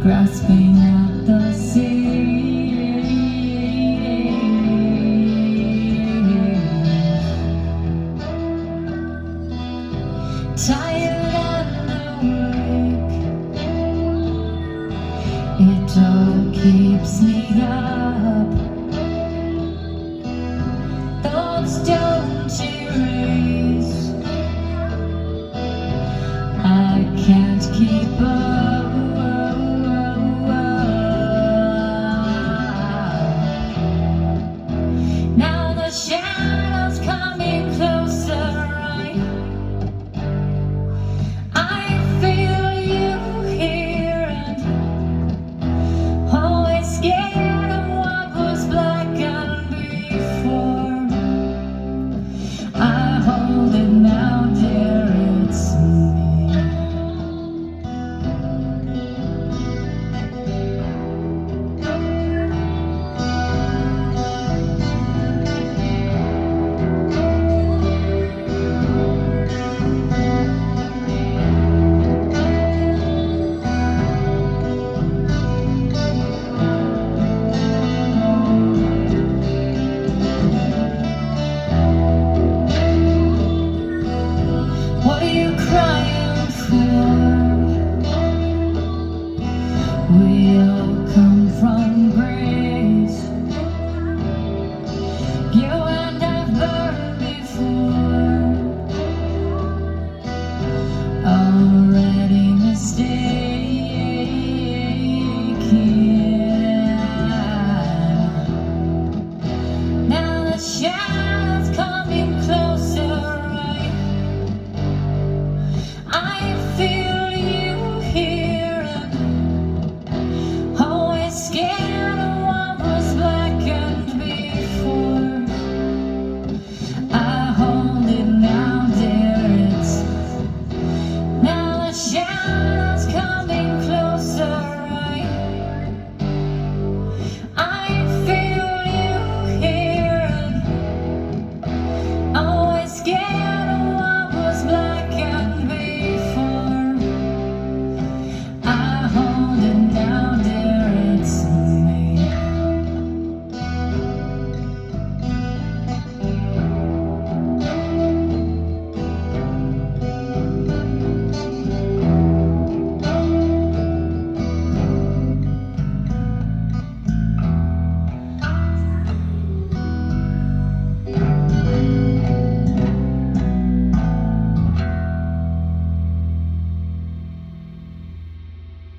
grasping at the sea. Tired and awake, it all keeps me up. Thoughts don't erase, I can't keep up. Now the shadows coming closer, I feel you here, and always scared of what was black and before. I hold it now, dear, it's me. What are you crying for?